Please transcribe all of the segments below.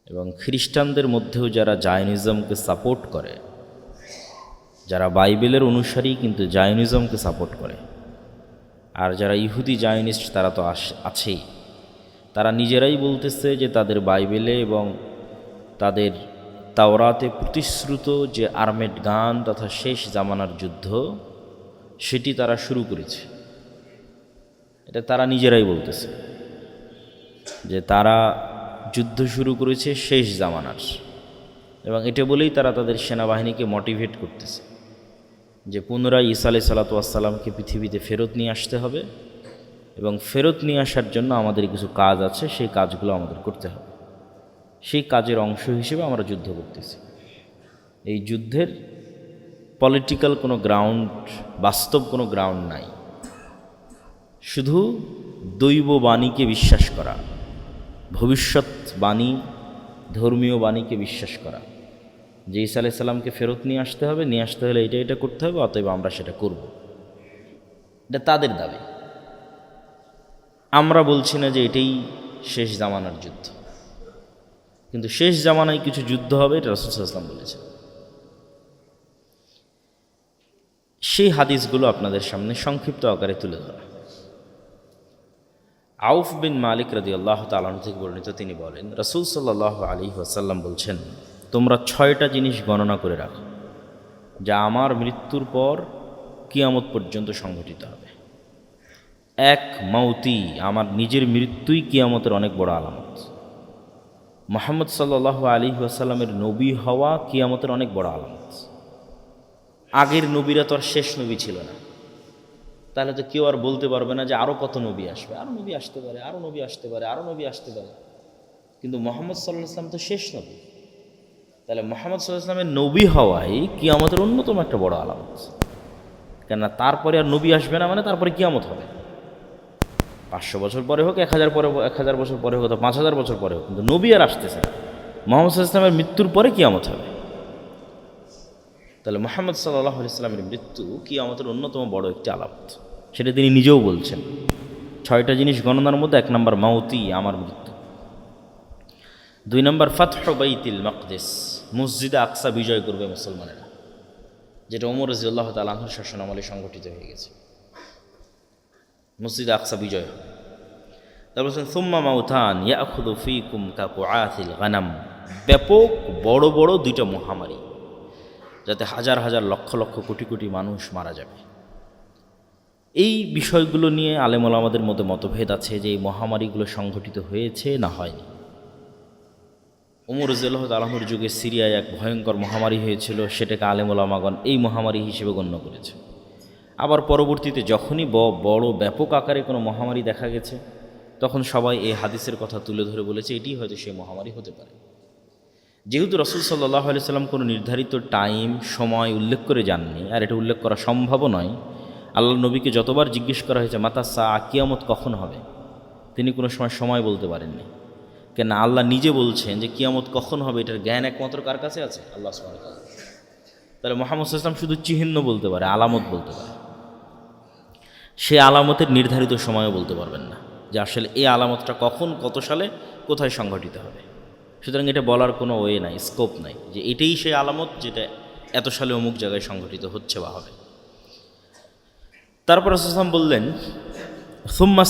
এবং খ্রিস্টানদের মধ্যেও যারা জায়নিজমকে সাপোর্ট করে, যারা বাইবেলের অনুসারী কিন্তু জায়নিজমকে সাপোর্ট করে, আর যারা ইহুদি জায়নিস্ট তারা তো আছেই, তারা নিজেরাই বলতেছে যে তাদের বাইবেলে এবং তাদের তাওরাতে প্রতিশ্রুত যে আর্মেড গান তথা শেষ জামানার যুদ্ধ সেটি তারা শুরু করেছে। এটা তারা নিজেরাই বলতেছে যে তারা যুদ্ধ শুরু করেছে শেষ জামানার, এবং এটা বলেই তারা তাদের সেনাবাহিনীকে মোটিভেট করতেছে যে পুনরায় ঈসা আলাইহিস সালাতু ওয়াস সালামকে পৃথিবীতে ফেরত নিয়ে আসতে হবে, এবং ফেরত নিয়ে আসার জন্য আমাদের কিছু কাজ আছে, সেই কাজগুলো আমাদের করতে হবে। সেই কাজের অংশ হিসেবে আমরা যুদ্ধ করতেছি। এই যুদ্ধের পলিটিক্যাল কোনো গ্রাউন্ড, বাস্তব কোনো গ্রাউন্ড নাই, শুধু দৈব বাণীকে বিশ্বাস করা, ভবিষ্যৎবাণী, ধর্মীয় বাণীকে বিশ্বাস করা যে ঈসা আলাইহিস সালামকে ফেরত নিয়ে আসতে হবে, নিয়ে আসতে হলে এটা করতে হবে, অতএব আমরা সেটা করব। এটা তাদের দাবি। আমরা বলছি না যে এটাই শেষ জামানার যুদ্ধ, কিন্তু শেষ জামানায় কিছু যুদ্ধ হবে, এটা রাসূল সাল্লাল্লাহু আলাইহি ওয়াসাল্লাম বলেছেন। সেই হাদিসগুলো আপনাদের সামনে সংক্ষিপ্ত আকারে তুলে ধরা। আউফ বিন মালিক রাদিয়াল্লাহু তাআলা আনহু থেকে বর্ণিত, তিনি বলেন রাসূল সাল্লাল্লাহু আলাইহি ওয়াসাল্লাম বলছেন, তোমরা 6টা জিনিস গণনা করে রাখো যা আমার মৃত্যুর পর কিয়ামত পর্যন্ত সংঘটিত হবে। এক, মাউতি, আমার নিজের মৃত্যুই কিয়ামতের অনেক বড় আলামত। মুহাম্মদ সাল্লাল্লাহু আলাইহি ওয়াসাল্লামের নবী হওয়া কিয়ামতের অনেক বড় আলামত। আগের নবীরা তো আর শেষ নবী ছিল না, তাহলে তো কেউ আর বলতে পারবে না যে আরও কত নবী আসবে, আরও নবী আসতে পারে, আরও নবী আসতে পারে, আরও নবী আসতে পারে। কিন্তু মুহাম্মদ সাল্লাল্লাহু আলাইহি ওয়াসাল্লাম তো শেষ নবী, তাহলে মুহাম্মদ সাল্লাল্লাহু আলাইহি ওয়াসাল্লামের নবী হওয়াই কিয়ামতের অন্যতম একটা বড় আলামত। কেননা তারপরে আর নবী আসবে না, মানে তারপরে কিয়ামত হবে। 500 বছর পরে হোক, 1000 বছর পরে হোক, অথবা 5000 বছর পরে হোক, কিন্তু নবী আর আসতেছে না। মুহাম্মদ সাল্লাল্লাহু আলাইহি ওয়াসাল্লামের মৃত্যুর পরে কিয়ামত হবে। তাহলে মুহাম্মদ সাল্লাল্লাহু আলাইহি ওয়াসাল্লামের মৃত্যু কিয়ামতের অন্যতম বড় একটি আলামত, সেটা তিনি নিজেও বলছেন। 6টা জিনিস গণনার মধ্যে 1 নম্বর মাউতি, আমার মৃত্যু। 2 নম্বর ফাতহু বাইতুল মাকদিস, মসজিদে আকসা বিজয় করবে মুসলমানেরা, যেটা ওমর রাদিয়াল্লাহু তাআলা আনহুর শাসনামলে সংগঠিত হয়ে গেছে। মসজিদে আকসা বিজয় হবে। তারপর বলছেন সুম্মা মাউতান ইয়াখুযু ফীকুম কাকুআথিল গানাম, ব্যাপক বড় বড় 2টা মহামারী, যাতে হাজার হাজার লক্ষ লক্ষ কোটি কোটি মানুষ মারা যাবে। এই বিষয়গুলো নিয়ে আলেম ওলামাদের মধ্যে মতভেদ আছে যে এই মহামারীগুলো সংঘটিত হয়েছে না হয়নি। ওমর রাদিয়াল্লাহু তাআলা আনহুর যুগে সিরিয়ায় এক ভয়ঙ্কর মহামারী হয়েছিল, সেটাকে আলেম ওলামাগণ এই মহামারী হিসেবে গণ্য করেছে। আবার পরবর্তীতে যখনই বড় ব্যাপক আকারে কোনো মহামারী দেখা গেছে, তখন সবাই এই হাদিসের কথা তুলে ধরে বলেছে এটি হয়তো সেই মহামারী হতে পারে। যেহেতু রাসূল সাল্লাল্লাহু আলাইহি ওয়াসাল্লাম কোনো নির্ধারিত টাইম, সময় উল্লেখ করে যাননি, আর এটা উল্লেখ করা সম্ভবও নয়। আল্লাহ নবীকে যতবার জিজ্ঞেস করা হয়েছে মাতা সা, কিয়ামত কখন হবে, তিনি কোনো সময় বলতে পারেননি। কেন আল্লাহ নিজে বলছেন যে কিয়ামত কখন হবে এটার জ্ঞান একমাত্র কার কাছে আছে? আল্লাহ সুবহানাহু ওয়া তাআলা। তাহলে মুহাম্মদ সাল্লাল্লাহু আলাইহি ওয়াসাল্লাম শুধু চিহ্ন বলতে পারে, আলামত বলতে পারে, সে আলামতের নির্ধারিত সময়ও বলতে পারবেন না যে আসলে এই আলামতটা কখন, কত সালে, কোথায় সংঘটিত হবে। সুতরাং এটা বলার কোনো ওয়ে নাই, স্কোপ নাই যে এটাই সেই আলামত যেটা এত সালে অমুক জায়গায় সংঘটিত হচ্ছে বা হবে। তারপর রাসূল সাল্লাল্লাহু আলাইহি ওয়াসাল্লাম বললেন সুম্মা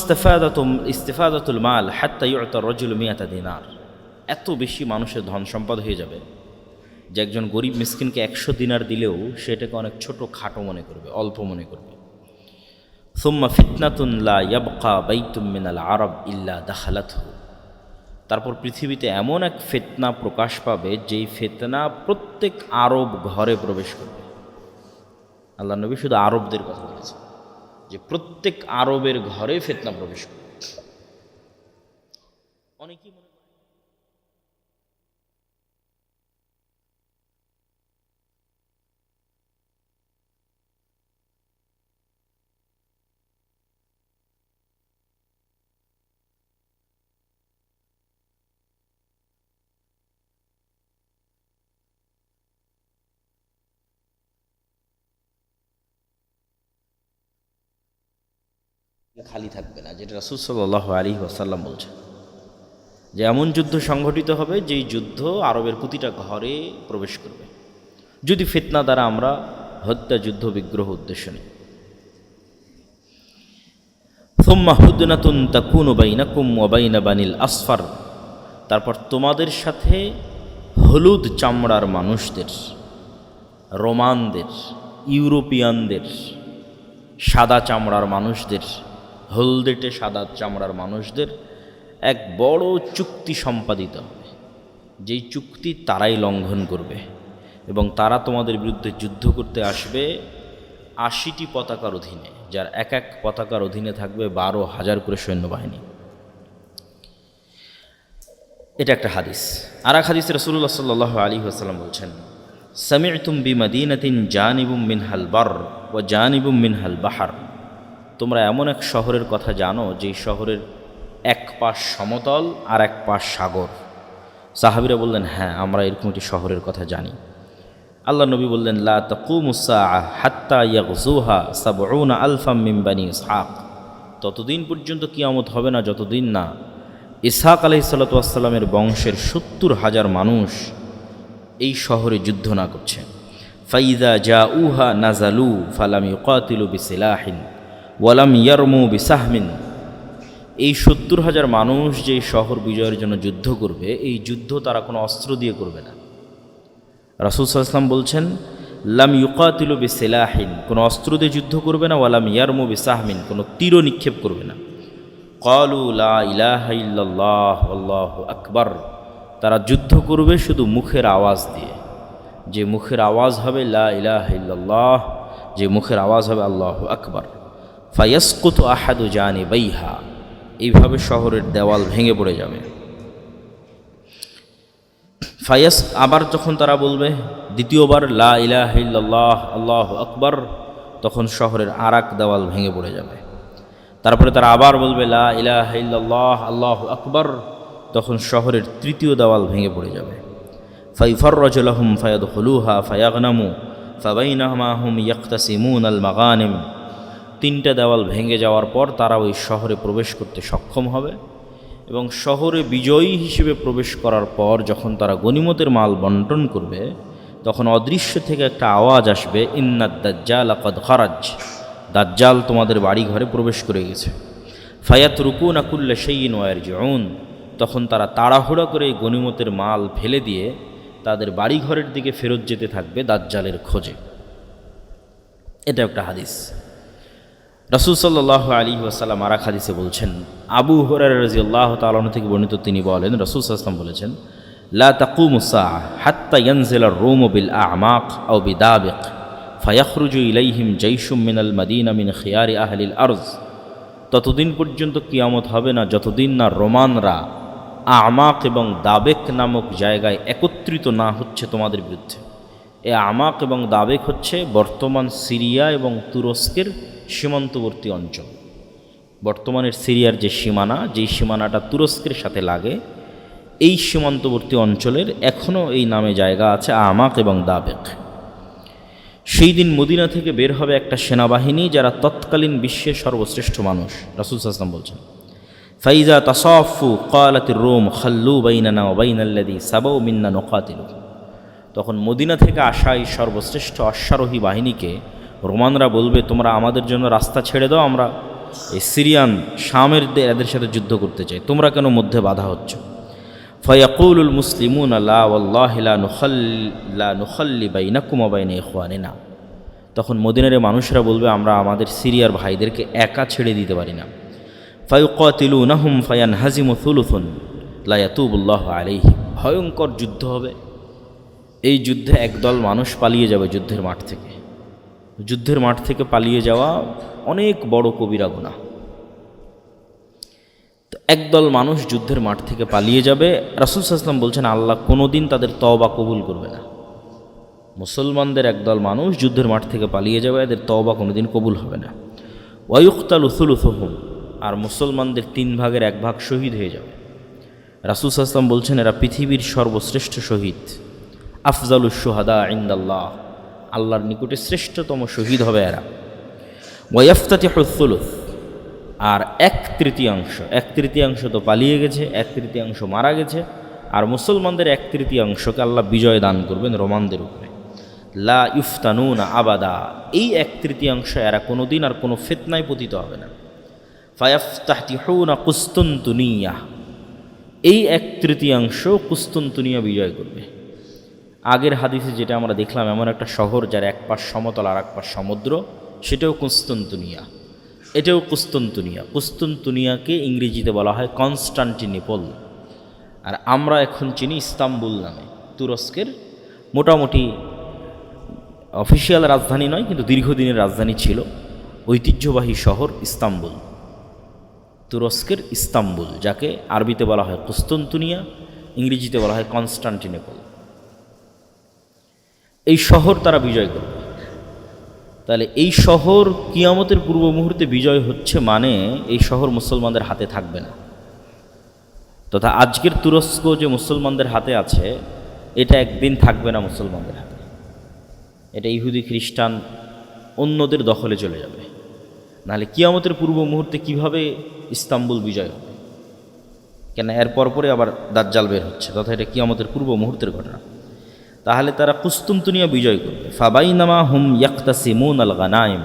ইস্তিফাদাতুল মাল হাত্তা ইউতা রাজুলু মিয়াতা দিনার, এত বেশি মানুষের ধন সম্পদ হয়ে যাবে যে একজন গরিব মিসকিনকে 100 দিনার দিলেও সেটাকে অনেক ছোট খাটো মনে করবে, অল্প মনে করবে। সুম্মা ফিতনাতুন লা ইয়াবকা বাইতুম মিনাল আরব ইল্লা দাখালাতহু, তারপর পৃথিবীতে এমন এক ফিতনা প্রকাশ পাবে যেই ফিতনা প্রত্যেক আরব ঘরে প্রবেশ করবে। আল্লাহ নবী শুধু আরবদের কথা বলেছেন যে প্রত্যেক আরবের ঘরে ফিতনা প্রবেশ করবে। অনেকেই মনে করে খালি থাকবে না, যেটা রাসূল সাল্লাল্লাহু আলাইহি ওয়াসাল্লাম বলছেন। যে এমন যুদ্ধ সংঘটিত হবে যেই যুদ্ধ আরবের প্রতিটা ঘরে প্রবেশ করবে, যদি ফিতনা দ্বারা আমরা হত্যা, যুদ্ধ, বিগ্রহ উদ্দেশ্য নেই। সুম্মা হুদনাতুন তাকুনু বাইনাকুম ওয়া বাইনা বানিল আসফার, তারপর তোমাদের সাথে হলুদ চামড়ার মানুষদের, রোমানদের, ইউরোপিয়ানদের, সাদা চামড়ার মানুষদের, হলদেটে সাদা চামড়ার মানুষদের এক বড় চুক্তি সম্পাদিত হবে, যেই চুক্তি তারাই লঙ্ঘন করবে এবং তারা তোমাদের বিরুদ্ধে যুদ্ধ করতে আসবে 80টি পতাকার অধীনে, যার এক এক পতাকার অধীনে থাকবে 12,000 করে সৈন্যবাহিনী। এটা একটা হাদিস। আর এক হাদিসে রাসূলুল্লাহ সাল্লাল্লাহু আলাইহি ওয়াসাল্লাম বলছেন, সামি'তুম বিমাদিনাতিন জানিবুম মিনহাল বার ওয়া জানিবুম মিনহাল বাহার, তোমরা এমন এক শহরের কথা জানো যেই শহরের এক পাশ সমতল আর এক পাশ সাগর। সাহাবীরা বললেন, হ্যাঁ, আমরা এরকম একটি শহরের কথা জানি। আল্লাহ নবী বললেন, লা তাকুমুস সাআহ হাত্তা ইয়াগযুহা ৭০ আলফাম মিন বানি ইসহাক, ততদিন পর্যন্ত কিয়ামত হবে না যতদিন না ইসহাক আলাইহিস সালাতু ওয়াস সালামের বংশের ৭০,০০০ মানুষ এই শহরে যুদ্ধ না করছে। ফাইদা জাউহা নাজালু ফালাম ইউকাতিলু বিসিলাহিন ওয়ালাম ইয়ারমু বিসাহমিন, এই ৭০,০০০ মানুষ যে শহর বিজয়ের জন্য যুদ্ধ করবে, এই যুদ্ধ তারা কোনো অস্ত্র দিয়ে করবে না। রাসূল সাল্লাল্লাহু আলাইহি ওয়াসাল্লাম বলছেন, লাম ইউকাতিলু বিসিলাহিন, কোনো অস্ত্র দিয়ে যুদ্ধ করবে না, ওয়ালাম ইয়ারমু বিসাহমিন, কোনো তীর নিক্ষেপ করবে না। ক্বালু লা ইলাহা ইল্লাল্লাহ আল্লাহু আকবার, তারা যুদ্ধ করবে শুধু মুখের আওয়াজ দিয়ে, যে মুখের আওয়াজ হবে লা ইলাহা ইল্লাল্লাহ, যে মুখের আওয়াজ হবে আল্লাহু আকবার। ফায়াসকুতু আহাদু জানিবাইহা, এইভাবে শহরের দেওয়াল ভেঙে পড়ে যাবে। আবার যখন তারা বলবে দ্বিতীয়বার লা ইলাহা ইল্লাল্লাহ আল্লাহু আকবার, তখন শহরের আরেক দেওয়াল ভেঙে পড়ে যাবে। তারপরে তারা আবার বলবে লা ইলাহা ইল্লাল্লাহ আল্লাহু আকবার, তখন শহরের তৃতীয় দেওয়াল ভেঙে পড়ে যাবে। ফায়ুফাররাজু লাহুম ফায়াদখুলুহা ফায়াগনামু ফাবাইনাহুমা হুম ইয়াকতাসিমুন আল মাগানিম, 3টা দেওয়াল ভেঙে যাওয়ার পর তারা ওই শহরে প্রবেশ করতে সক্ষম হবে এবং শহরে বিজয়ী হিসেবে প্রবেশ করার পর যখন তারা গনিমতের মাল বন্টন করবে, তখন অদৃশ্য থেকে একটা আওয়াজ আসবে, ইন্নাদ দাজ্জাল ক্বাদ খারাজ, দাজ্জাল তোমাদের বাড়ি ঘরে প্রবেশ করে গেছে। ফায়াতরুকুনা কুল্লা শাইইন ওয়া ইয়ারজিউন, তখন তারা তাড়াহুড়া করে গনিমতের মাল ফেলে দিয়ে তাদের বাড়ি ঘরের দিকে ফেরত যেতে থাকবে দাজ্জালের খোঁজে। এটা একটা হাদিস। রাসূল সাল্লাল্লাহু আলাইহি ওয়াসাল্লাম আর এক হাদিসে বলছেন, আবু হুরায়রা রাদিয়াল্লাহু তাআলা আনহু থেকে বর্ণিত, তিনি বলেন, রাসূল সাল্লাল্লাহু আলাইহি ওয়াসাল্লাম বলেছেন, লা তাকুমুস সাআহ হাত্তা ইয়ানজিলা আর-রূমু বিল আ'মাক আও বিদাবিক ফায়াখরুজু ইলাইহিম জাইশুম মিনাল মাদিনা মিন খিয়ারি আহলিল আরজ, ততদিন পর্যন্ত কিয়ামত হবে না যতদিন না রোমানরা আমাক এবং দাবেক নামক জায়গায় একত্রিত না হচ্ছে তোমাদের বিরুদ্ধে। এ আমাক এবং দাবেক হচ্ছে বর্তমান সিরিয়া এবং তুরস্কের সীমান্তবর্তী অঞ্চল। বর্তমানের সিরিয়ার যে সীমানা, যেই সীমানাটা তুরস্কের সাথে লাগে, এই সীমান্তবর্তী অঞ্চলের এখনও এই নামে জায়গা আছে আমাক এবং দাবেক। সেই দিন মদিনা থেকে বের হবে একটা সেনাবাহিনী যারা তৎকালীন বিশ্বের সর্বশ্রেষ্ঠ মানুষ। রাসূল সাল্লাল্লাহু আলাইহি ওয়াসাল্লাম বলছেন, ফাইজা তাসাফু ক্বালাতির রূম খাল্লু বাইনানা ওয়া বাইনাল্লাযী সাবাউ মিন্না নুকাতিলু, তখন মদিনা থেকে আসা এই সর্বশ্রেষ্ঠ অশ্বারোহী বাহিনীকে রোমানরা বলবে, তোমরা আমাদের জন্য রাস্তা ছেড়ে দাও, আমরা এই সিরিয়ান শামের এদের সাথে যুদ্ধ করতে চাই, তোমরা কেন মধ্যে বাধা হচ্ছ? ফায়াকুলুল মুসলিমুনা লা ওয়াল্লাহি লা নুখাল্লি বাইনাকুম ওয়া বাইনা ইখওয়ানিনা, তখন মদিনার মানুষরা বলবে, আমরা আমাদের সিরিয়ার ভাইদেরকে একা ছেড়ে দিতে পারি না। ফায়ুকাতিলুনাহুম ফায়ানহাজিমু থুলুথুন লা ইয়াতুবুল্লাহু আলাইহিম, ভয়ঙ্কর যুদ্ধ হবে। এই যুদ্ধে একদল মানুষ পালিয়ে যাবে যুদ্ধের মাঠ থেকে। যুদ্ধের মাঠ থেকে পালিয়ে যাওয়া অনেক বড় কবিরা গুনাহ। তো একদল মানুষ যুদ্ধের মাঠ থেকে পালিয়ে যাবে। রাসূল সাল্লাল্লাহু আলাইহি ওয়াসাল্লাম বলছেন, আল্লাহ কোনোদিন তাদের তওবা কবুল করবে না। মুসলমানদের একদল মানুষ যুদ্ধের মাঠ থেকে পালিয়ে যাবে, এদের তওবা কোনোদিন কবুল হবে না। ওয়ায়ুকতালু থুলুথুহুম, আর মুসলমানদের 3 ভাগের 1 ভাগ শহীদ হয়ে যাবে। রাসূল সাল্লাল্লাহু আলাইহি ওয়াসাল্লাম বলছেন, এরা পৃথিবীর সর্বশ্রেষ্ঠ শহীদ। আফজালুশ শুহাদা ইনদাল্লাহ, আল্লাহর নিকটে শ্রেষ্ঠতম শহীদ হবে এরা। ওয়াইফতাতিহু থুলুথ, আর এক তৃতীয়াংশ তো পালিয়ে গেছে, এক তৃতীয়াংশ মারা গেছে, আর মুসলমানদের এক তৃতীয়াংশকে আল্লাহ বিজয় দান করবেন রোমানদের উপরে। লা ইফতানুনা আবাদা, এই এক তৃতীয়াংশ এরা কোনো দিন আর কোনো ফিতনায় পতিত হবে না। ফায়াফতাহতিহুনা কুস্তুনতুনিয়া, এই এক তৃতীয়াংশ কুস্তুনতুনিয়া বিজয় করবে। আগের হাদিসে যেটা আমরা দেখলাম, এমন একটা শহর যার এক পাশ সমতল আর এক পাশ সমুদ্র, সেটাও কুস্তুনতুনিয়া, এটাও কুস্তুনতুনিয়া। কুস্তুনতুনিয়াকে ইংরেজিতে বলা হয় কনস্টান্টিনোপল, আর আমরা এখন চিনি ইস্তাম্বুল নামে। তুরস্কের মোটামুটি অফিসিয়াল রাজধানী নয়, কিন্তু দীর্ঘদিনের রাজধানী ছিল, ঐতিহ্যবাহী শহর ইস্তাম্বুল। তুরস্কের ইস্তাম্বুল, যাকে আরবিতে বলা হয় কুস্তুনতুনিয়া, ইংরেজিতে বলা হয় কনস্টান্টিনোপল। এই শহর তারা বিজয় করবে। তাহলে এই শহর কিয়ামতের পূর্ব মুহূর্তে বিজয় হচ্ছে, মানে এই শহর মুসলমানদের হাতে থাকবে না। তথা আজকের তুরস্ক যে মুসলমানদের হাতে আছে, এটা একদিন থাকবে না মুসলমানদের হাতে। এটা ইহুদি খ্রিস্টান অন্যদের দখলে চলে যাবে। নাহলে কিয়ামতের পূর্ব মুহূর্তে কিভাবে ইস্তাম্বুল বিজয় হবে? কেন এর পরপরে আবার দাজ্জাল বের হচ্ছে, তথা এটা কিয়ামতের পূর্ব মুহূর্তের ঘটনা। তাহলে তারা কুস্তুনতুনিয়া বিজয় করবে। ফাবাইনামা হুম ইয়াক্তাসিমুন আল গানাইম,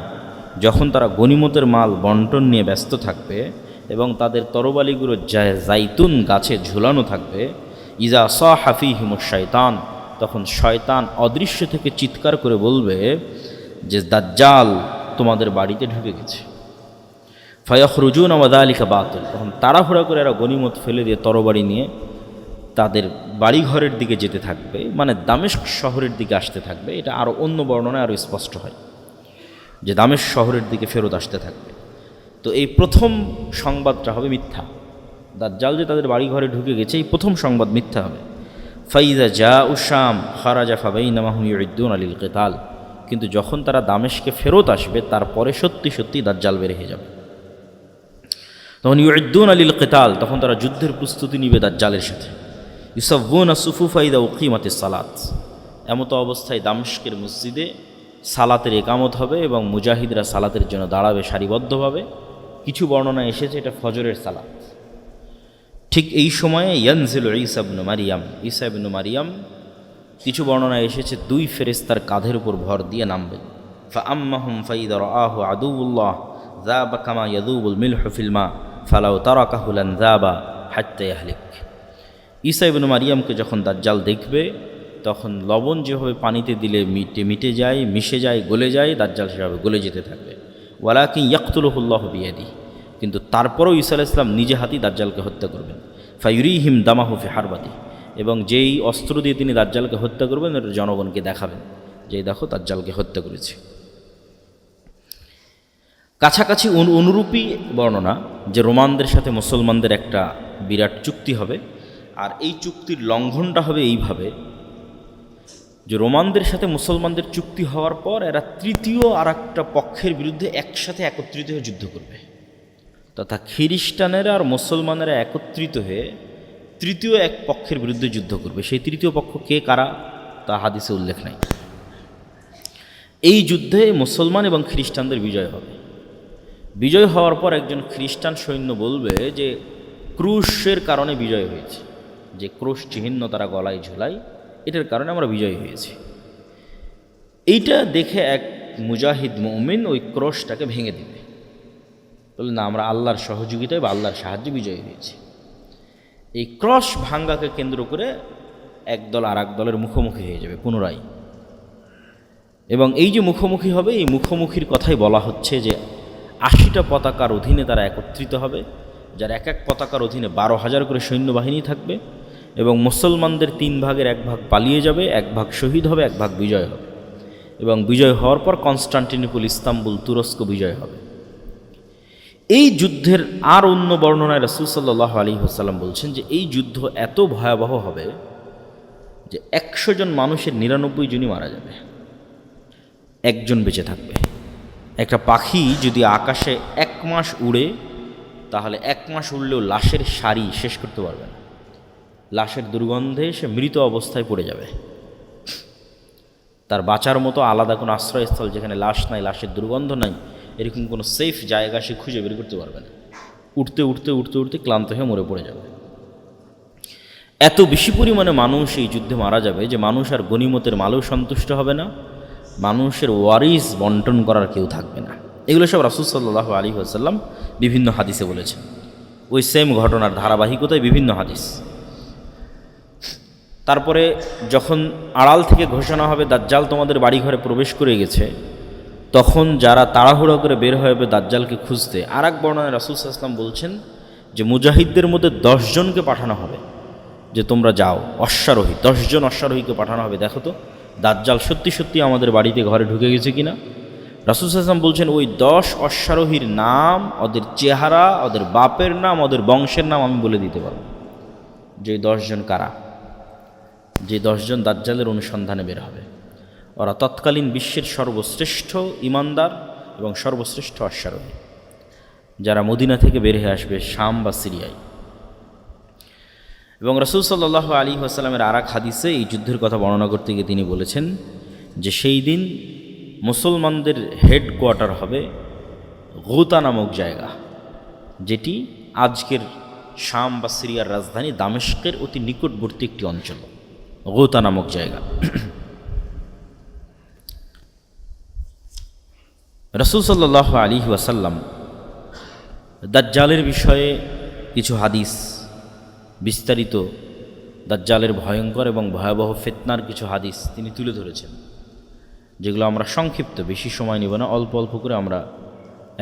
যখন তারা গনিমতের মাল বন্টন নিয়ে ব্যস্ত থাকবে এবং তাদের তরবালিগুলো জাইতুন গাছে ঝুলানো থাকবে, ইজা সাহাফিহিমুশ শায়তান, তখন শয়তান অদৃশ্য থেকে চিৎকার করে বলবে যে দাজ্জাল তোমাদের বাড়িতে ঢুকে গেছে। ফায়াখরুজুন ওয়া যালিকা বাতিল, তখন তাড়াহুড়া করে এরা গনিমত ফেলে দিয়ে তরবারি নিয়ে তাদের বাড়িঘরের দিকে যেতে থাকবে, মানে দামেস্ক শহরের দিকে আসতে থাকবে। এটা আরও অন্য বর্ণনায় আরও স্পষ্ট হয় যে দামেস্ক শহরের দিকে ফেরত আসতে থাকবে। তো এই প্রথম সংবাদটা হবে মিথ্যা। দাজ্জাল যে তাদের বাড়িঘরে ঢুকে গেছে, এই প্রথম সংবাদ মিথ্যা হবে। ফাইজা জা উশাম খারাজা ফাবাইনামা হুম ইউইদ্দুন আলিল কিতাল, কিন্তু যখন তারা দামেস্কে ফেরত আসবে, তারপরে সত্যি সত্যি দাজ্জাল বের হয়ে যাবে। তখন ইউইদ্দুন আলিল কিতাল, তখন তারা যুদ্ধের প্রস্তুতি নিবে দাজ্জালের সাথে। ইউসাফুনা সুফুফা ইদা উকিমাতিস সালাত, এমত অবস্থায় দামেস্কের মসজিদে সালাতের একামত হবে এবং মুজাহিদরা সালাতের জন্য দাঁড়াবে সারিবদ্ধভাবে। কিছু বর্ণনা এসেছে এটা ফজরের সালাত। ঠিক এই সময়ে ইয়ানজিলু ঈসা ইবনে মারিয়াম, ঈসা ইবনে মারিয়াম, কিছু বর্ণনা এসেছে দুই ফেরেশতার কাঁধের উপর ভর দিয়ে নামবেন। ফাআম্মাহুম ফাইদা রাআহু আদুউল্লাহ যাবা কামা ইয়াযুবুল মিলহু ফিল মা ফালাউ তারাকাহু লান যাবা হাত্তা ইয়াহলিক। ঈসা ইবনে মারিয়ামকে যখন দাজ্জাল দেখবে, তখন লবণ যেভাবে পানিতে দিলে মিটে যায়, মিশে যায়, গলে যায়, দাজ্জাল সেভাবে গলে যেতে থাকবে। ওয়ালাকিন ইয়াকতুলুহুল্লাহু বিয়াদিহি, কিন্তু তারপরও ঈসা আলাইহিস সালাম নিজে হাতেই দাজ্জালকে হত্যা করবেন। ফায়ুরিহিম দামাহু ফি হারবাতি, এবং যেই অস্ত্র দিয়ে তিনি দাজ্জালকে হত্যা করবেন এটা জনগণকে দেখাবেন যে দেখো দাজ্জালকে হত্যা করেছে। কাছাকাছি অনুরূপী বর্ণনা যে রোমানদের সাথে মুসলমানদের একটা বিরাট চুক্তি হবে, আর এই চুক্তির লঙ্ঘনটা হবে এইভাবে যে রোমানদের সাথে মুসলমানদের চুক্তি হওয়ার পর এরা তৃতীয় আর একটা পক্ষের বিরুদ্ধে একসাথে একত্রিত হয়ে যুদ্ধ করবে, তথা খ্রিস্টানেরা আর মুসলমানেরা একত্রিত হয়ে তৃতীয় এক পক্ষের বিরুদ্ধে যুদ্ধ করবে। সেই তৃতীয় পক্ষ কে কারা তা হাদিসে উল্লেখ নাই। এই যুদ্ধে মুসলমান এবং খ্রিস্টানদের বিজয় হবে। বিজয় হওয়ার পর একজন খ্রিস্টান সৈন্য বলবে যে ক্রুশের কারণে বিজয় হয়েছে, যে ক্রুশ চিহ্ন তারা গলায় ঝোলায়, এটার কারণে আমরা বিজয়ী হয়েছি। এইটা দেখে এক মুজাহিদ মুমিন ওই ক্রুশটাকে ভেঙে দিবে, বলে না আমরা আল্লাহর সহযোগিতায় বা আল্লাহর সাহায্যে বিজয়ী হয়েছি। এই ক্রস ভাঙ্গাকে কেন্দ্র করে এক দল আর এক দলের মুখোমুখি হয়ে যাবে পুনরায়। এবং এই যে মুখোমুখি হবে, এই মুখোমুখির কথাই বলা হচ্ছে যে 80টা পতাকার অধীনে তারা একত্রিত হবে, যার এক এক পতাকার অধীনে 12,000 করে সৈন্যবাহিনী থাকবে, এবং মুসলমানদের 3 ভাগের 1 ভাগ পালিয়ে যাবে, 1 ভাগ শহীদ হবে, 1 ভাগ বিজয় হবে। এবং বিজয় হওয়ার পর কনস্টান্টিনোপল, ইস্তাম্বুল, তুরস্ক বিজয় হবে। এই যুদ্ধের আর অন্য বর্ণনায় রাসূল সাল্লাল্লাহু আলাইহি ওয়াসাল্লাম বলছেন যে এই যুদ্ধ এত ভয়াবহ হবে যে 100 জন মানুষের 99 জনই মারা যাবে, একজন বেঁচে থাকবে। একটা পাখি যদি আকাশে 1 মাস উড়ে, তাহলে 1 মাস উড়লেও লাশের সারি শেষ করতে পারবে না। লাশের দুর্গন্ধে সে মৃত অবস্থায় পড়ে যাবে। তার বাঁচার মতো আলাদা কোনো আশ্রয়স্থল যেখানে লাশ নাই, লাশের দুর্গন্ধ নাই, এরকম কোনো সেফ জায়গা সে খুঁজে বের করতে পারবে না। উঠতে উঠতে উঠতে উঠতে ক্লান্ত হয়ে মরে পড়ে যাবে। এত বেশি পরিমাণে মানুষ এই যুদ্ধে মারা যাবে যে মানুষ আর গনিমতের মালেও সন্তুষ্ট হবে না, মানুষের ওয়ারিস বন্টন করার কেউ থাকবে না। এগুলো সব রাসূল সাল্লাল্লাহু আলাইহি ওয়াসাল্লাম বিভিন্ন হাদিসে বলেছেন। ওই সেম ঘটনার ধারাবাহিকতায় বিভিন্ন হাদিস। তারপরে যখন আড়াল থেকে ঘোষণা হবে দাজ্জাল তোমাদের বাড়িঘরে প্রবেশ করে গেছে, তখন যারা তাড়াহুড়ো করে বের হবে দাজ্জালকে খুঁজতে, আর এক বর্ণনায় রাসূল সাল্লাল্লাহু আলাইহি ওয়াসাল্লাম বলছেন যে মুজাহিদদের মধ্যে 10 জনকে পাঠানো হবে যে তোমরা যাও, অশ্বারোহী 10 জন অশ্বারোহীকে পাঠানো হবে, দেখো তো দাজ্জাল সত্যি সত্যি আমাদের বাড়িতে ঘরে ঢুকে গেছে কিনা। রাসূল সাল্লাল্লাহু আলাইহি ওয়াসাল্লাম বলছেন ওই 10 অশ্বারোহীর নাম, ওদের চেহারা, ওদের বাপের নাম, ওদের বংশের নাম আমি বলে দিতে পারব, যে 10 জন কারা, যে 10 জন দাজ্জালের অনুসন্ধানে বের হবে। ওরা তৎকালীন বিশ্বের সর্বশ্রেষ্ঠ ইমানদার এবং সর্বশ্রেষ্ঠ অশ্বারোহী, যারা মদিনা থেকে বের হয়ে আসবে শাম বা সিরিয়ায়। এবং রাসূল সাল্লাল্লাহু আলাইহি ওয়াসাল্লামের আর এক হাদিসে এই যুদ্ধের কথা বর্ণনা করতে গিয়ে তিনি বলেছেন যে সেই দিন মুসলমানদের হেডকোয়ার্টার হবে গুতা নামক জায়গা, যেটি আজকের শাম বা সিরিয়ার রাজধানী দামেস্কের অতি নিকটবর্তী একটি অঞ্চল, গুতা নামক জায়গা। রাসূল সাল্লাল্লাহু আলাইহি ওয়াসাল্লাম দাজ্জালের বিষয়ে কিছু হাদিস, বিস্তারিত দাজ্জালের ভয়ঙ্কর এবং ভয়াবহ ফিতনার কিছু হাদিস তিনি তুলে ধরেছেন, যেগুলো আমরা সংক্ষিপ্ত, বেশি সময় নেব না, অল্প অল্প করে আমরা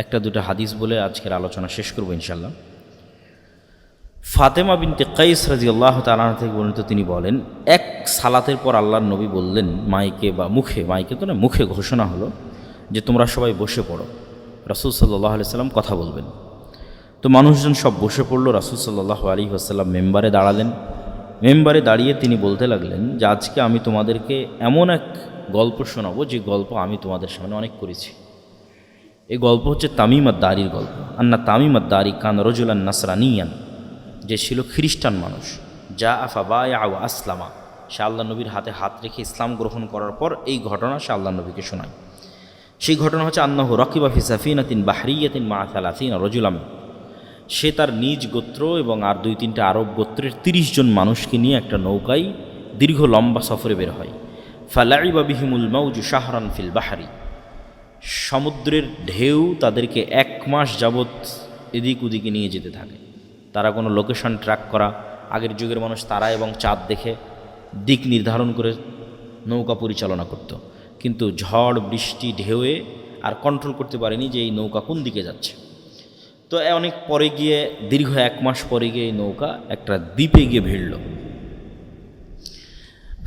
একটা দুটো হাদিস বলে আজকের আলোচনা শেষ করব ইনশাল্লাহ। ফাতেমা বিনতে কাইস রাদিয়াল্লাহু তাআলা আনহা থেকে বর্ণিত, তিনি বলেন এক সালাতের পর আল্লাহর নবী বললেন মাইকে বা মুখে, মাইকে তো না, মুখে ঘোষণা হলো যে তোমরা সবাই বসে পড়ো, রাসূল সাল্লাল্লাহু আলাইহি ওয়াসাল্লাম কথা বলবেন। তো মানুষজন সব বসে পড়ল। রাসূল সাল্লাল্লাহু আলাইহি ওয়াসাল্লাম মেম্বারে দাঁড়ালেন। মেম্বারে দাঁড়িয়ে তিনি বলতে লাগলেন যে আজকে আমি তোমাদেরকে এমন এক গল্প শোনাবো যে গল্প আমি তোমাদের সামনে অনেক করেছি। এই গল্প হচ্ছে তামিম আদ-দারির গল্প। আন্না তামিম আদ-দারি কান রাজুলান নাসরানিয়ান, যে ছিল খ্রিস্টান মানুষ, যা আফাবায়া ওয়া আসলামা, সে আল্লাহ নবীর হাতে হাত রেখে ইসলাম গ্রহণ করার পর এই ঘটনা সে আল্লাহ নবীকে শোনায়। সেই ঘটনা হচ্ছে আন্নাহু রাকিবা ফি সাফিনাতিন বাহরিয়াতিন মা 30 রাজুলাম, সে তার নিজ গোত্র এবং আর 2-3টা আরব গোত্রের 30 জন মানুষকে নিয়ে একটা নৌকায় দীর্ঘ লম্বা সফরে বের হয়। ফালাইবা বিহিমুল মাউজু শাহরান ফিল বাহরি, সমুদ্রের ঢেউ তাদেরকে 1 মাস যাবৎ এদিক ওদিকে নিয়ে যেতে থাকে। তারা কোনো লোকেশন ট্র্যাক করা, আগের যুগের মানুষ তারা এবং চাঁদ দেখে দিক নির্ধারণ করে নৌকা পরিচালনা করত, কিন্তু ঝড় বৃষ্টি ঢেউয়ে আর কন্ট্রোল করতে পারেনি যে এই নৌকা কোন দিকে যাচ্ছে। তো অনেক পরে গিয়ে, দীর্ঘ 1 মাস পরে গিয়ে এই নৌকা একটা দ্বীপে গিয়ে ভিড়ল।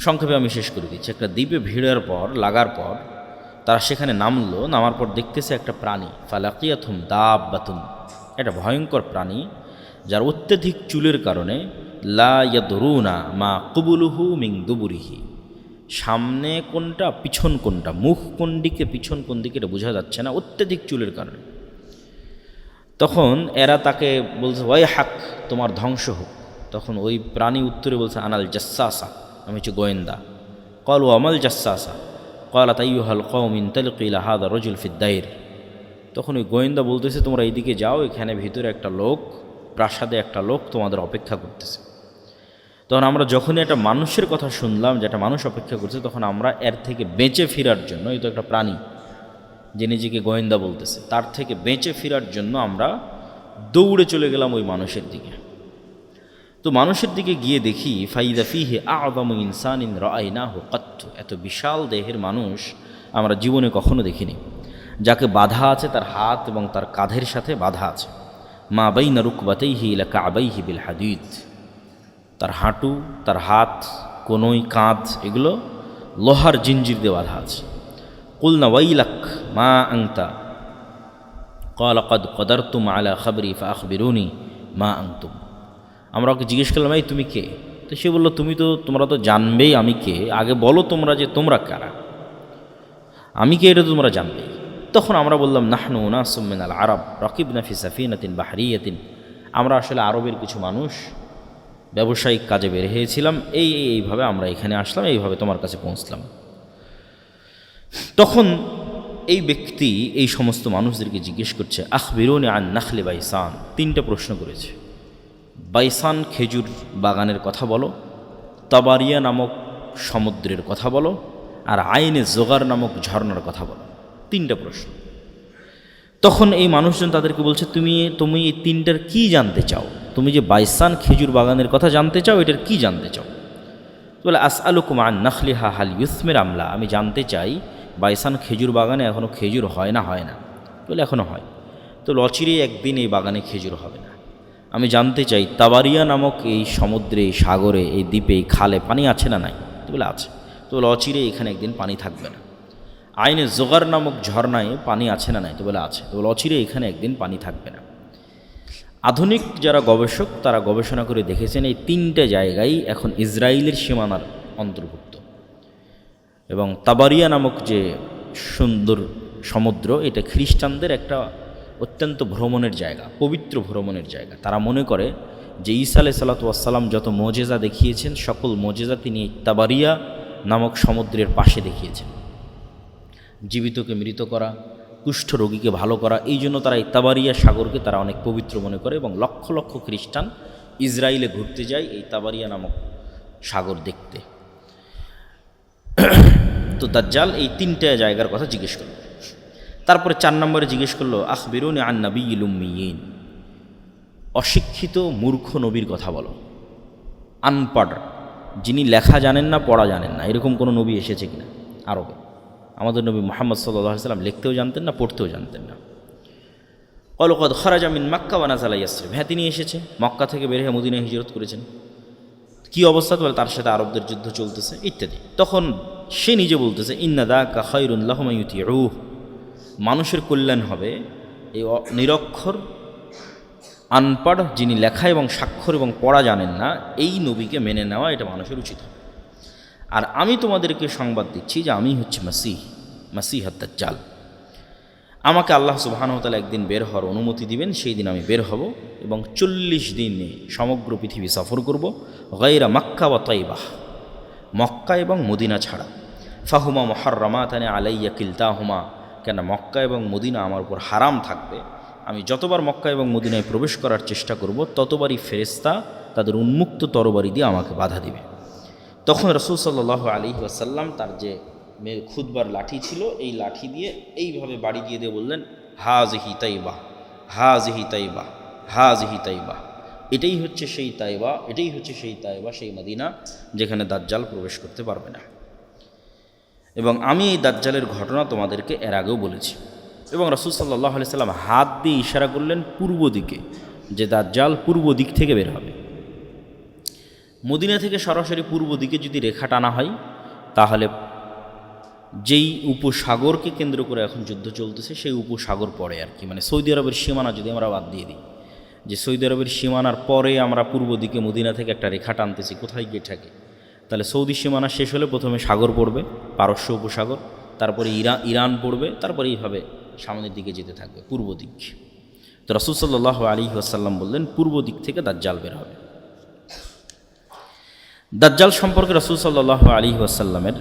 সংক্ষেপে আমি শেষ করে দিচ্ছি। একটা দ্বীপে ভিড়ার পর, লাগার পর তারা সেখানে নামলো। নামার পর দেখতেছে একটা প্রাণী, ফালাকিয়াতুম দাব্বাতুন, একটা ভয়ঙ্কর প্রাণী যার অত্যধিক চুলের কারণে লা ইয়াদরুনা মা কুবুলুহু মিন দুবুরিহি, সামনে কোনটা পিছন কোনটা, মুখ কোন দিকে পিছন কোন দিকে এটা বোঝা যাচ্ছে না অত্যধিক চুলের কারণে। তখন এরা তাকে বলছে ওয়াই হাক, তোমার ধ্বংস হোক। তখন ওই প্রাণী উত্তরে বলছে আনাল জাসসাসা, আমি হচ্ছে গোয়েন্দা। ক্বালু আমাল জাসসাসা ক্বালাত আইয়ুহাল কওম ইনতালিকু ইলা হাযা রাজুল ফিদ দাইর। তখন ওই গোয়েন্দা বলতেছে তোমরা এইদিকে যাও, এখানে ভিতরে একটা লোক, প্রাসাদে একটা লোক তোমাদের অপেক্ষা করতেছে। তখন আমরা যখনই একটা মানুষের কথা শুনলাম যে একটা মানুষ অপেক্ষা করছে, তখন আমরা এর থেকে বেঁচে ফেরার জন্য, এই তো একটা প্রাণী যে নিজেকে গোয়েন্দা বলতেছে, তার থেকে বেঁচে ফেরার জন্য আমরা দৌড়ে চলে গেলাম ওই মানুষের দিকে। তো মানুষের দিকে গিয়ে দেখি ফাইদা ফিহি আ'যামু ইনসানিন রাআইনাহু কাত্তু, এত বিশাল দেহের মানুষ আমরা জীবনে কখনো দেখিনি, যাকে বাধা আছে তার হাত এবং তার কাঁধের সাথে বাধা আছে। মা বাইনা রুকবাতাইহি ইলা কা'বাইহি বিল হাদিদ, তার হাঁটু, তার হাত, কোনোই, কাঁধ, এগুলো লোহার জিঞ্জির দিয়ে বাধা আছে। কুলনা ওয়াইলাক মা আনতা ক্বালা ক্বাদ কদারতুম আলা খাবরি ফাআখবিরুনি মা আনতুম। আমরা ওকে জিজ্ঞেস করলাম এই তুমি কে? তো সে বলল তোমরা তো জানবেই আমি কে, আগে বলো তোমরা যে তোমরা কারা, আমি কে এটা তো তোমরা জানবেই। তখন আমরা বললাম নাহনু উনাসুম মিনাল আরব রাকিবনা ফি সাফিনাতিন বাহরিয়াতিন, আমরা আসলে আরবের কিছু মানুষ ব্যবসায়িক কাজে বের হয়েছিলাম, এইভাবে আমরা এখানে আসলাম, এইভাবে তোমার কাছে পৌঁছলাম। তখন এই ব্যক্তি এই সমস্ত মানুষদেরকে জিজ্ঞেস করছে, আখবিরুনি আন নাখলি বাইসান, 3টা প্রশ্ন করেছে। বাইসান খেজুর বাগানের কথা বলো, তাবারিয়া নামক সমুদ্রের কথা বলো, আর আইনে জোগার নামক ঝর্ণার কথা বলো। 3টা প্রশ্ন। তখন এই মানুষজন তাদেরকে বলছে, তুমি এই 3টার কি জানতে চাও? তুমি যে বাইসান খেজুর বাগানের কথা জানতে চাও, এটার কি জানতে চাও? বলে, আসআলুকুম আন নাখলিহা হাল ইউসমির আমলা, আমি জানতে চাই বাইসান খেজুর বাগানে এখনও খেজুর হয় না? বলে, এখনও হয়। তো অচিরেই একদিন এই বাগানে খেজুর হবে না। আমি জানতে চাই তাবারিয়া নামক এই সমুদ্রে, এই সাগরে, এই দ্বীপে, এই খালে পানি আছে না নাই? বলে, আছে। তো বলে, অচিরেই এখানে একদিন পানি থাকবে না। আইনে জোগার নামক ঝর্ণায় পানি আছে না নাই? তো বলে, আছে। তো বলে, অচিরেই এখানে একদিন পানি থাকবে না। আধুনিক যারা গবেষক তারা গবেষণা করে দেখেছেন এই 3টে জায়গায় এখন ইসরায়েলের সীমানার অন্তর্ভুক্ত। এবং তাবারিয়া নামক যে সুন্দর সমুদ্র, এটা খ্রিস্টানদের একটা অত্যন্ত ভ্রমণের জায়গা, পবিত্র ভ্রমণের জায়গা। তারা মনে করে যে ঈসা আলাইহিস সালাতু ওয়াস সালাম যত মোজেজা দেখিয়েছেন, সকল মোজেজা তিনি তাবারিয়া নামক সমুদ্রের পাশে দেখিয়েছেন। জীবিতকে মৃত করা, কুষ্ঠ রোগীকে ভালো করা, এই জন্য তারা এই তাবারিয়া সাগরকে তারা অনেক পবিত্র মনে করে এবং লক্ষ লক্ষ খ্রিস্টান ইসরায়েলে ঘুরতে যায় এই তাবারিয়া নামক সাগর দেখতে। তো দাজ্জাল এই 3টে জায়গার কথা জিজ্ঞেস করল। তারপরে 4 নম্বরে জিজ্ঞেস করলো, আখবিরুনি আন নাবিয়্যিল উম্মিয়িন, অশিক্ষিত মূর্খ নবীর কথা বলো। আনপড়, যিনি লেখা জানেন না, পড়া জানেন না, এরকম কোনো নবী এসেছে কিনা আরবে? আমাদের নবী মুহাম্মদ সাল্লাল্লাহু আলাইহি সাল্লাম লিখতেও জানতেন না, পড়তেও জানতেন না। ক্বালু ক্বাদ খারাজা মিন মক্কা ওয়া নাযালা ইয়াসরিব, হ্যাঁ তিনি এসেছে, মক্কা থেকে বের হয়ে মদিনায় হিজরত করেছেন। কি অবস্থা? তো তার সাথে আরবদের যুদ্ধ চলতেছে ইত্যাদি। তখন সে নিজে বলতেছে, ইন্না যাকা খায়রুন লাহুম ইউতিউহ, মানুষের কল্যাণ হবে এই নিরক্ষর, আনপড়, যিনি লেখা এবং স্বাক্ষর এবং পড়া জানেন না, এই নবীকে মেনে নেওয়া এটা মানুষের উচিত হবে। আর আমি তোমাদেরকে সংবাদ দিচ্ছি যে আমি হচ্ছে মাসিহ দাজ্জাল। আমাকে আল্লাহ সুবহানাহু ওয়া তাআলা একদিন বের হওয়ার অনুমতি দিবেন, সেই দিন আমি বের হব এবং 40 দিনে সমগ্র পৃথিবী সফর করব, গায়রা মক্কা ওয়া তাইবাহ, মক্কা এবং মদিনা ছাড়া। ফাহুমা মুহাররামাতানি আলাইয়া কিলতাহুমা, কেন মক্কা এবং মদিনা আমার উপর হারাম থাকবে। আমি যতবার মক্কা এবং মদিনায় প্রবেশ করার চেষ্টা করব, ততবারই ফেরেশতা তাদের উন্মুক্ত তরবারি দিয়ে আমাকে বাধা দিবে। তখন রাসূল সাল্লাল্লাহু আলাইহি ওয়াসাল্লাম তার যে খুতবার লাঠি ছিল, এই লাঠি দিয়ে এইভাবে বাড়ি দিয়ে বললেন, হাযিহি তাইবা, হাযিহি তাইবা, হাযিহি তাইবা, এটাই হচ্ছে সেই তাইবা, এটাই হচ্ছে সেই তাইবা, সেই মদিনা যেখানে দাজ্জাল প্রবেশ করতে পারবে না। এবং আমি এই দাজ্জালের ঘটনা তোমাদেরকে এর আগেও বলেছি। এবং রাসূল সাল্লাল্লাহু আলাইহি সাল্লাম হাত দিয়ে ইশারা করলেন পূর্ব দিকে, যে দাজ্জাল পূর্ব দিক থেকে বের হবে। মদিনা থেকে সরাসরি পূর্ব দিকে যদি রেখা টানা হয়, তাহলে যেই উপসাগরকে কেন্দ্র করে এখন যুদ্ধ চলতেছে সেই উপসাগর পড়ে আর কি, মানে সৌদি আরবের সীমানা যদি আমরা বাদ দিয়ে দিই, যে সৌদি আরবের সীমানার পরে আমরা পূর্ব দিকে মদিনা থেকে একটা রেখা টানতেছি, কোথায় গিয়ে থাকে? তাহলে সৌদি সীমানা শেষ হলে প্রথমে সাগর পড়বে, পারস্য উপসাগর, তারপরে ইরান পড়বে, তারপরে এইভাবে সামনের দিকে যেতে থাকবে পূর্ব দিক। তো রাসূল সাল্লাল্লাহু আলাইহি ওয়াসাল্লাম বললেন পূর্ব দিক থেকে দাজ্জাল বের হবে। দাজ্জাল সম্পর্কে রাসূল সাল্লাল্লাহু আলাইহি ওয়াসাল্লামের